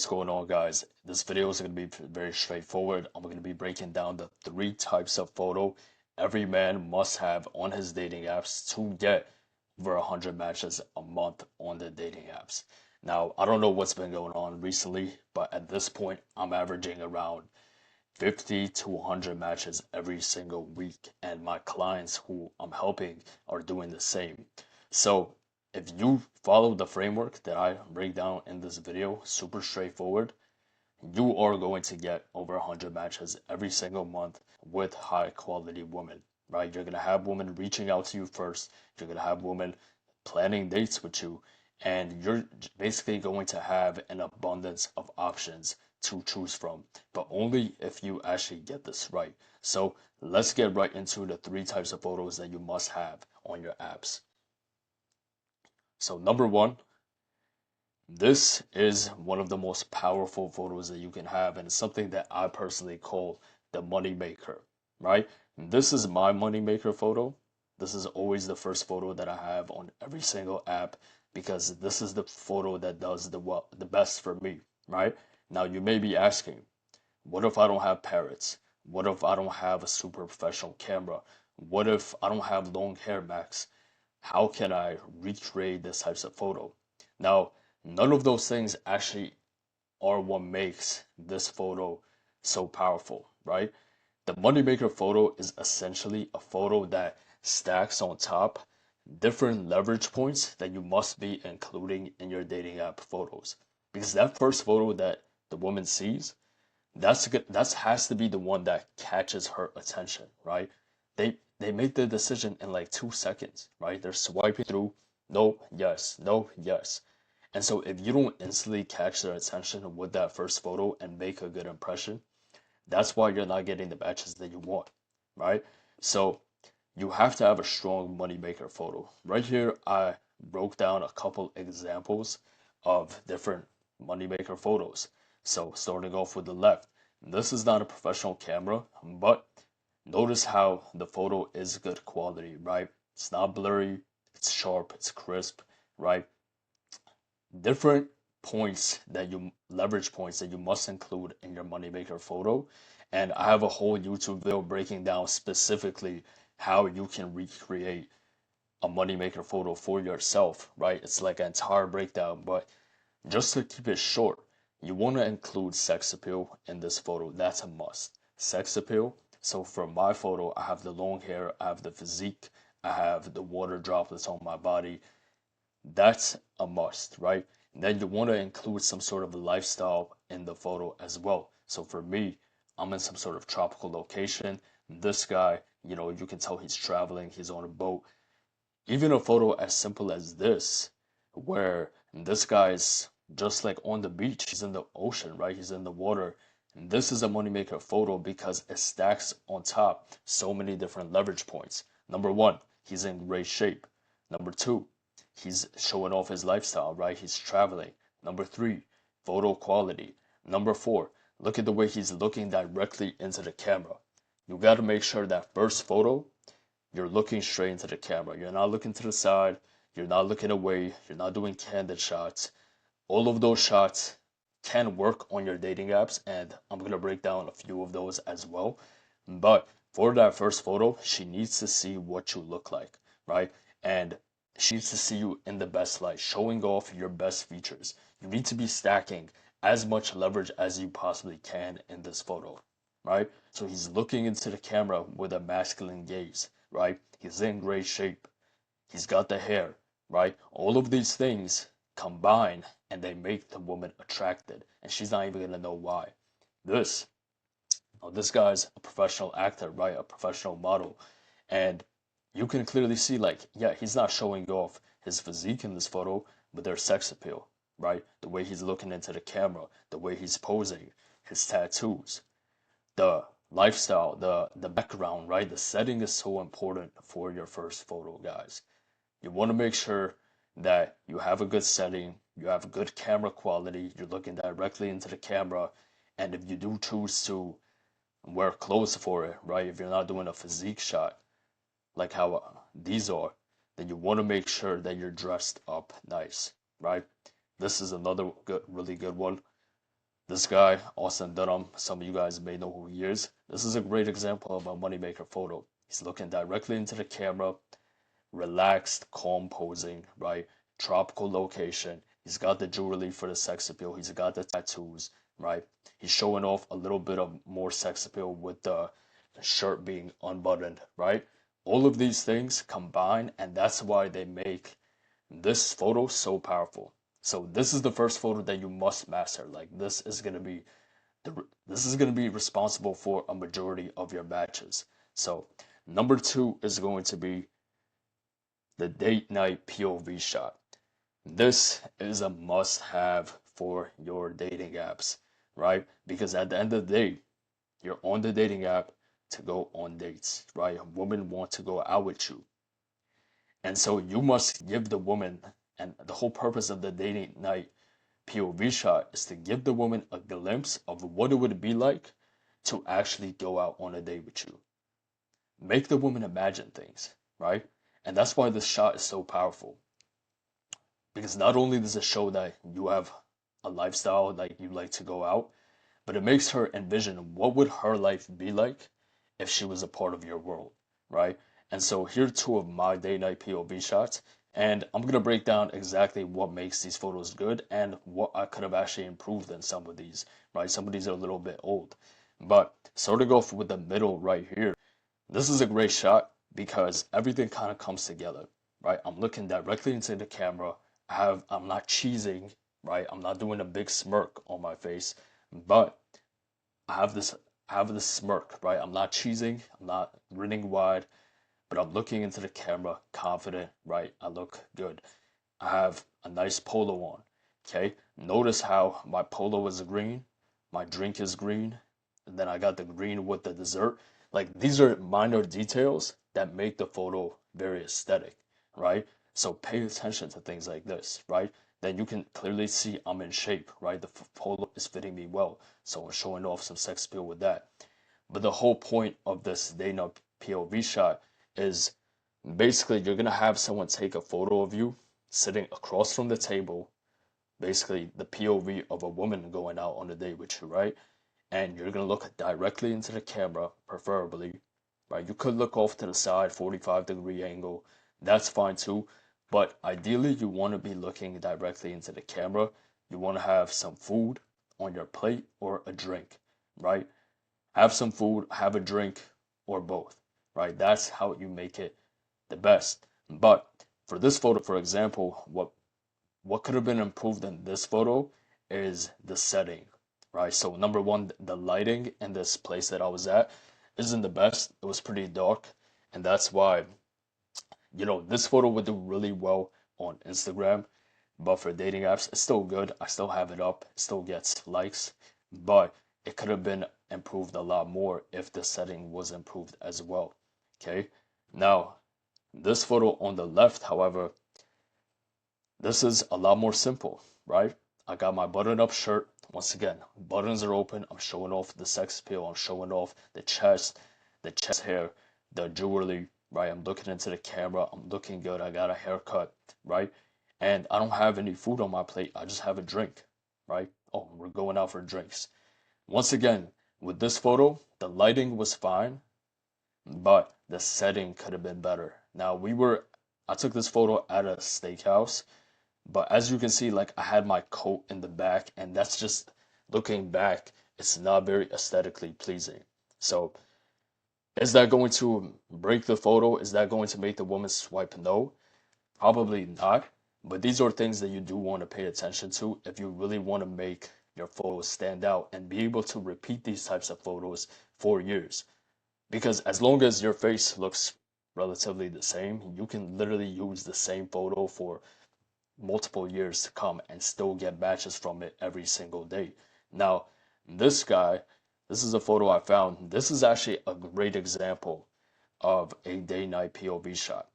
what's going on, guys? This video is going to be very straightforward. I'm going to be breaking down the three types of photo every man must have on his dating apps to get over 100 matches a month on the dating apps. Now, I don't know what's been going on recently, but at this point, I'm averaging around 50 to 100 matches every single week, and my clients who I'm helping are doing the same. So if you follow the framework that I break down in this video, super straightforward, you are going to get over 100 matches every single month with high quality women, right? You're going to have women reaching out to you first. You're going to have women planning dates with you, and you're basically going to have an abundance of options to choose from, but only if you actually get this right. So let's get right into the three types of photos that you must have on your apps. So number one, this is one of the most powerful photos that you can have, and it's something that I personally call the money maker, right? This is my money maker photo. This is always the first photo that I have on every single app because this is the photo that does the best for me, right? Now you may be asking, what if I don't have parrots? What if I don't have a super professional camera? What if I don't have long hair, Max? How can I recreate this types of photo? Now, none of those things actually are what makes this photo so powerful, right? The moneymaker photo is essentially a photo that stacks on top different leverage points that you must be including in your dating app photos. Because that first photo that the woman sees, that has to be the one that catches her attention, right? They make the decision in like 2 seconds, right? They're swiping through, no, yes, no, yes. And so if you don't instantly catch their attention with that first photo and make a good impression, that's why you're not getting the matches that you want, right? So you have to have a strong moneymaker photo. Right here, I broke down a couple examples of different moneymaker photos. So starting off with the left, this is not a professional camera, but notice how the photo is good quality, right? It's not blurry, it's sharp, it's crisp, right? Different points that you leverage points that you must include in your moneymaker photo. And I have a whole YouTube video breaking down specifically how you can recreate a moneymaker photo for yourself, right? It's like an entire breakdown, but just to keep it short, you want to include sex appeal in this photo. That's a must. Sex appeal. So for my photo, I have the long hair, I have the physique, I have the water droplets on my body. That's a must, right? And then you want to include some sort of lifestyle in the photo as well. So for me, I'm in some sort of tropical location. This guy, you can tell he's traveling, he's on a boat. Even a photo as simple as this, where this guy's just like on the beach, he's in the ocean, right? He's in the water. And this is a moneymaker photo because it stacks on top so many different leverage points. Number one, he's in great shape. Number two, he's showing off his lifestyle, right? He's traveling. Number three, photo quality. Number four, look at the way he's looking directly into the camera. You got to make sure that first photo, you're looking straight into the camera. You're not looking to the side. You're not looking away. You're not doing candid shots. All of those shots can work on your dating apps, and I'm going to break down a few of those as well. But for that first photo, she needs to see what you look like, right? And she needs to see you in the best light, showing off your best features. You need to be stacking as much leverage as you possibly can in this photo, right? So he's looking into the camera with a masculine gaze, right? He's in great shape. He's got the hair, right? All of these things combine and they make the woman attracted, and she's not even gonna know why. This, this guy's a professional actor, right? A professional model, and you can clearly see, like, yeah, he's not showing off his physique in this photo, but there's sex appeal, right? The way he's looking into the camera, the way he's posing, his tattoos, the lifestyle, the background, right? The setting is so important for your first photo, guys. You want to make sure that you have a good setting, you have a good camera quality, you're looking directly into the camera, and if you do choose to wear clothes for it, right? If you're not doing a physique shot like how these are, then you want to make sure that you're dressed up nice, right? This is another good, really good one. This guy, Austin Dunham, some of you guys may know who he is. This is a great example of a moneymaker photo. He's looking directly into the camera, relaxed, calm posing, right? Tropical location. He's got the jewelry for the sex appeal. He's got the tattoos, right? He's showing off a little bit of more sex appeal with the shirt being unbuttoned, right? All of these things combine, and that's why they make this photo so powerful. So this is the first photo that you must master. Like this is gonna be responsible for a majority of your matches. So number two is going to be the date night POV shot. This is a must have for your dating apps, right? Because at the end of the day, you're on the dating app to go on dates, right? Women want to go out with you. And so you must give the woman, and the whole purpose of the dating night POV shot is to give the woman a glimpse of what it would be like to actually go out on a date with you. Make the woman imagine things, right? And that's why this shot is so powerful. Because not only does it show that you have a lifestyle, like you like to go out, but it makes her envision what would her life be like if she was a part of your world, right? And so here are two of my day night POV shots, and I'm gonna break down exactly what makes these photos good and what I could have actually improved in some of these, right? Some of these are a little bit old, but starting off with the middle right here, this is a great shot because everything kind of comes together, right? I'm looking directly into the camera. I'm not cheesing, right? I'm not doing a big smirk on my face, but I have this I have this smirk, right? I'm not cheesing, I'm not grinning wide, but I'm looking into the camera confident, right? I look good. I have a nice polo on. Okay? Notice how my polo is green, my drink is green, and then I got the green with the dessert. Like these are minor details that make the photo very aesthetic, right? So pay attention to things like this, right? Then you can clearly see I'm in shape, right? The polo is fitting me well, so I'm showing off some sex appeal with that. But the whole point of this Dana POV shot is basically you're gonna have someone take a photo of you sitting across from the table, basically the POV of a woman going out on a date with you, right? And you're gonna look directly into the camera, preferably, right? You could look off to the side, 45-degree angle, that's fine too. But ideally, you want to be looking directly into the camera. You want to have some food on your plate or a drink, right? Have some food, have a drink, or both, right? That's how you make it the best. But for this photo, for example, what could have been improved in this photo is the setting, right? So number one, the lighting in this place that I was at isn't the best. It was pretty dark, and that's why, this photo would do really well on Instagram, but for dating apps, it's still good. I still have it up, it still gets likes, but it could have been improved a lot more if the setting was improved as well. Okay, now this photo on the left, however, this is a lot more simple, right? I got my button up shirt. Once again, buttons are open. I'm showing off the sex appeal. I'm showing off the chest hair, the jewelry, right? I'm looking into the camera. I'm looking good. I got a haircut, right? And I don't have any food on my plate. I just have a drink, right? Oh, we're going out for drinks. Once again, with this photo, the lighting was fine, but the setting could have been better. Now, I took this photo at a steakhouse, but as you can see, like I had my coat in the back, and that's just looking back, it's not very aesthetically pleasing. So, is that going to break the photo? Is that going to make the woman swipe no? Probably not. But these are things that you do want to pay attention to if you really want to make your photos stand out and be able to repeat these types of photos for years. Because as long as your face looks relatively the same, you can literally use the same photo for multiple years to come and still get matches from it every single day. Now, this guy, this is a photo I found. This is actually a great example of a day night POV shot.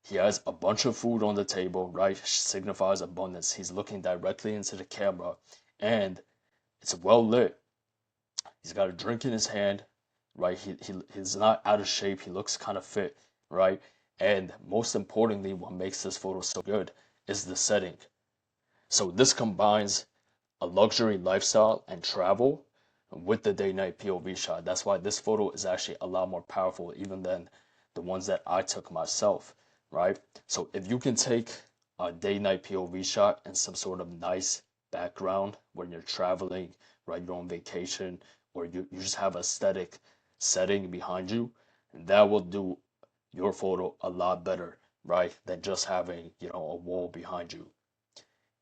He has a bunch of food on the table, right? Signifies abundance. He's looking directly into the camera and it's well lit. He's got a drink in his hand, right? He's not out of shape. He looks kind of fit, right? And most importantly, what makes this photo so good is the setting. So this combines a luxury lifestyle and travel with the day night POV shot. That's why this photo is actually a lot more powerful even than the ones that I took myself, right? So if you can take a day night POV shot and some sort of nice background when you're traveling, right? You're on vacation, or you just have aesthetic setting behind you, that will do your photo a lot better, right? Than just having, a wall behind you.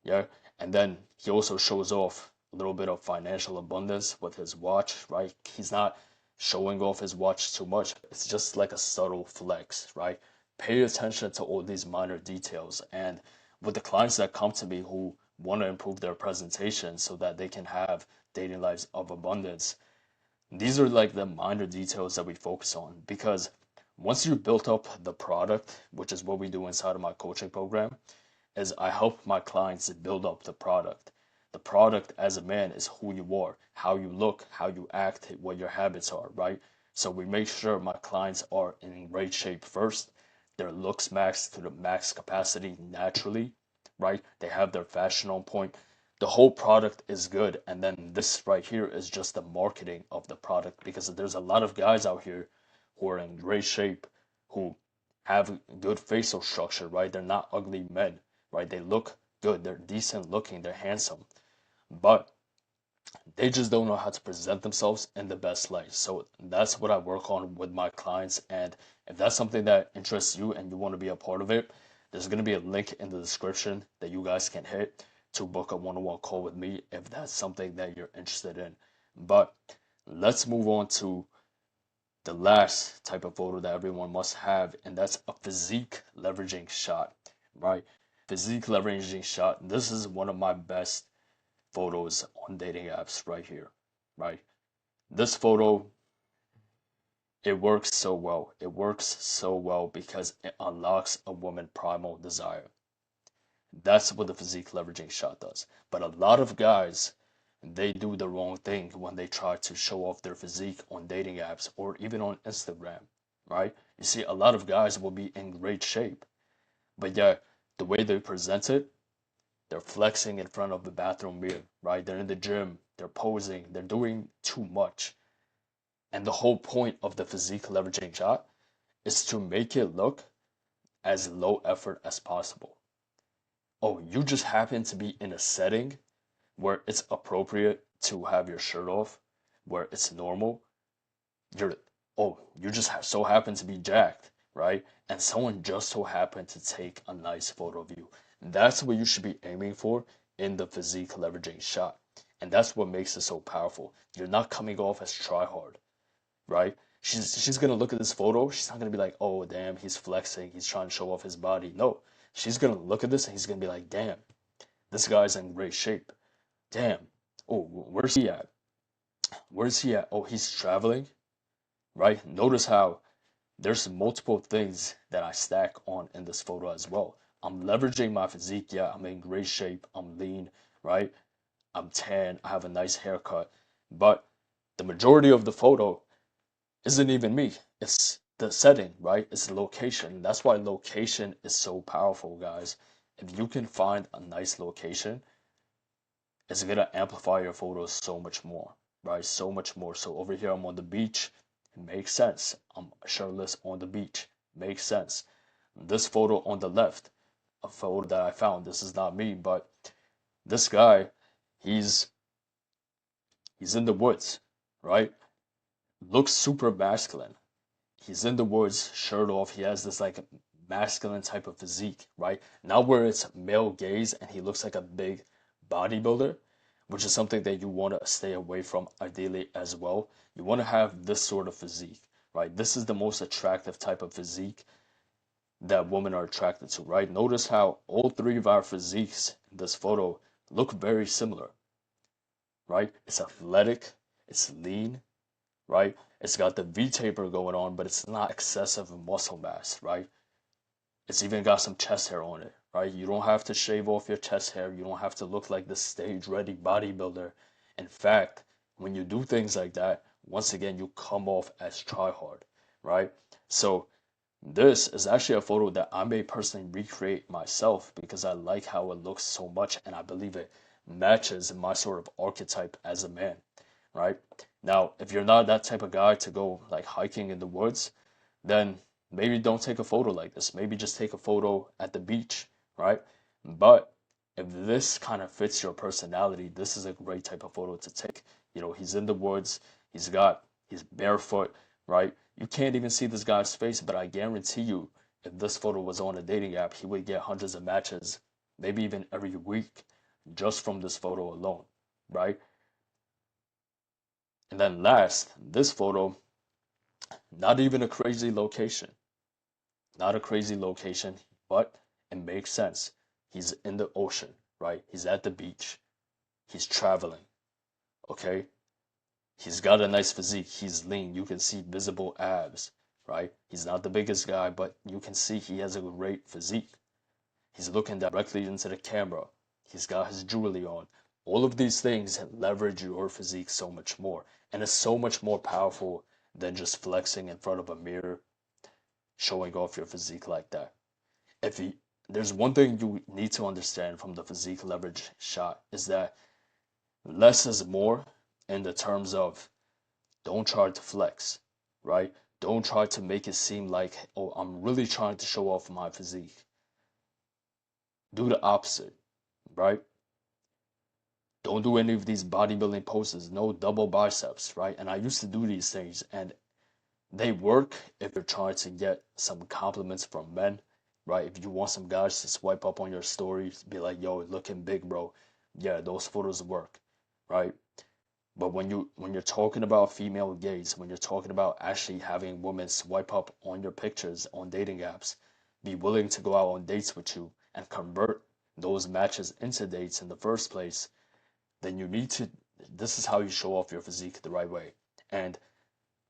Yeah. And then he also shows off a little bit of financial abundance with his watch, right? He's not showing off his watch too much. It's just like a subtle flex, right? Pay attention to all these minor details. And with the clients that come to me who want to improve their presentation so that they can have dating lives of abundance, these are like the minor details that we focus on, because once you built up the product, which is what we do inside of my coaching program, is I help my clients build up the product. The product as a man is who you are, how you look, how you act, what your habits are, right? So we make sure my clients are in great shape first. Their looks max to the max capacity naturally, right? They have their fashion on point. The whole product is good. And then this right here is just the marketing of the product, because there's a lot of guys out here who are in great shape, who have good facial structure, right? They're not ugly men, right? They look good, they're decent looking, they're handsome, but they just don't know how to present themselves in the best light. So that's what I work on with my clients. And if that's something that interests you and you want to be a part of it, there's going to be a link in the description that you guys can hit to book a one-on-one call with me if that's something that you're interested in. But let's move on to the last type of photo that everyone must have, and that's a physique leveraging shot, right? Physique leveraging shot. This is one of my best photos on dating apps right here, right? This photo, it works so well. It works so well because it unlocks a woman primal desire. That's what the physique leveraging shot does. But a lot of guys, they do the wrong thing when they try to show off their physique on dating apps or even on Instagram, right? You see, a lot of guys will be in great shape, but yeah, the way they present it, they're flexing in front of the bathroom mirror, right? They're in the gym, they're posing, they're doing too much. And the whole point of the physique leveraging shot is to make it look as low effort as possible. Oh, you just happen to be in a setting where it's appropriate to have your shirt off, where it's normal. You're, oh, you just so happen to be jacked, right? And someone just so happened to take a nice photo of you. That's what you should be aiming for in the physique leveraging shot. And that's what makes it so powerful. You're not coming off as try hard, right? She's gonna look at this photo. She's not gonna be like, oh damn, he's flexing, he's trying to show off his body. No, she's gonna look at this and he's gonna be like, damn, this guy's in great shape. Damn. Oh, where's he at? Where's he at? Oh, he's traveling, right? Notice how there's multiple things that I stack on in this photo as well. I'm leveraging my physique. Yeah, I'm in great shape. I'm lean, right? I'm tan. I have a nice haircut. But the majority of the photo isn't even me. It's the setting, right? It's the location. That's why location is so powerful, guys. If you can find a nice location, it's gonna amplify your photos so much more, right? So much more. So over here, I'm on the beach. It makes sense. I'm shirtless on the beach. Makes sense. This photo on the left, a photo that I found. This is not me, but this guy, he's he's in the woods, right? Looks super masculine. He's in the woods, shirt off. He has this like masculine type of physique, right? Not where it's male gaze and he looks like a big bodybuilder, which is something that you want to stay away from ideally as well. You want to have this sort of physique, right? This is the most attractive type of physique that women are attracted to, right? Notice how all three of our physiques in this photo look very similar, right? It's athletic, it's lean, right? It's got the V taper going on, but it's not excessive muscle mass, right? It's even got some chest hair on it, right? You don't have to shave off your chest hair. You don't have to look like the stage ready bodybuilder. In fact, when you do things like that, once again, you come off as try hard, right? So this is actually a photo that I may personally recreate myself because I like how it looks so much and I believe it matches my sort of archetype as a man, right? Now, if you're not that type of guy to go like hiking in the woods, then maybe don't take a photo like this. Maybe just take a photo at the beach, right? But if this kind of fits your personality, this is a great type of photo to take. You know, he's in the woods, he's barefoot, right? You can't even see this guy's face, but I guarantee you, if this photo was on a dating app, he would get hundreds of matches, maybe even every week, just from this photo alone, right? And then last, this photo, not even a crazy location. Not a crazy location, but it makes sense. He's in the ocean, right? He's at the beach. He's traveling, okay? He's got a nice physique. He's lean. You can see visible abs, right? He's not the biggest guy, but you can see he has a great physique. He's looking directly into the camera. He's got his jewelry on. All of these things leverage your physique so much more. And it's so much more powerful than just flexing in front of a mirror, showing off your physique like that. If you, there's one thing you need to understand from the physique leverage shot is that less is more in the terms of don't try to flex, right? Don't try to make it seem like, oh, I'm really trying to show off my physique. Do the opposite, right? Don't do any of these bodybuilding poses, no double biceps, right? And I used to do these things and they work if you're trying to get some compliments from men, right? If you want some guys to swipe up on your stories, be like, yo, looking big, bro. Yeah, those photos work, right? But when you're talking about female gaze, when you're talking about actually having women swipe up on your pictures on dating apps, be willing to go out on dates with you and convert those matches into dates in the first place, then you need to, this is how you show off your physique the right way. And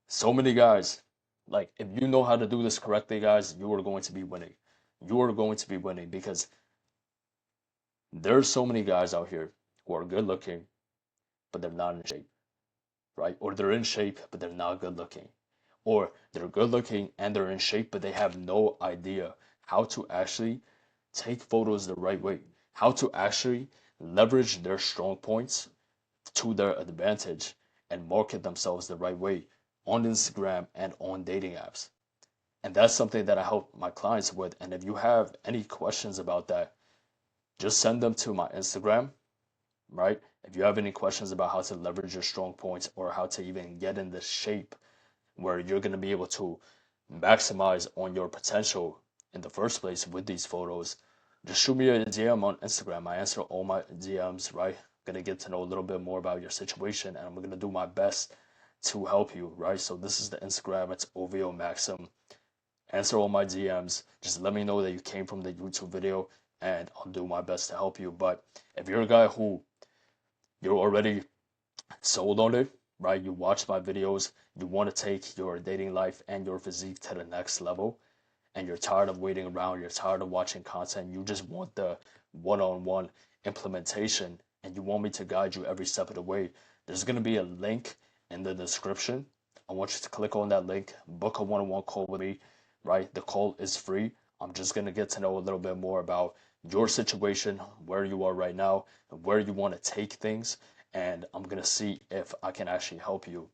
so many guys, like if you know how to do this correctly, guys, you are going to be winning. You are going to be winning because there's so many guys out here who are good looking, but they're not in shape, right? Or they're in shape, but they're not good looking. Or they're good looking and they're in shape, but they have no idea how to actually take photos the right way, how to actually leverage their strong points to their advantage and market themselves the right way on Instagram and on dating apps. And that's something that I help my clients with. And if you have any questions about that, just send them to my Instagram, right? If you have any questions about how to leverage your strong points or how to even get in the shape where you're going to be able to maximize on your potential in the first place with these photos, just shoot me a DM on Instagram. I answer all my DMs, right? Gonna get to know a little bit more about your situation and I'm gonna do my best to help you, right? So this is the Instagram, it's OVO Maxim. Answer all my DMs. Just let me know that you came from the YouTube video and I'll do my best to help you. But if you're a guy who you're already sold on it, right? You watch my videos, you want to take your dating life and your physique to the next level, and you're tired of waiting around, you're tired of watching content, you just want the one-on-one implementation, and you want me to guide you every step of the way, there's going to be a link in the description. I want you to click on that link, book a one-on-one call with me, right? The call is free. I'm just going to get to know a little bit more about your situation, where you are right now, and where you want to take things, and I'm going to see if I can actually help you.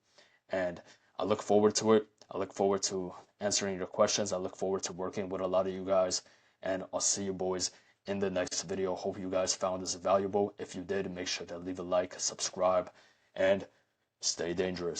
And I look forward to it. I look forward to answering your questions. I look forward to working with a lot of you guys. And I'll see you boys in the next video. Hope you guys found this valuable. If you did, make sure to leave a like, subscribe, and stay dangerous.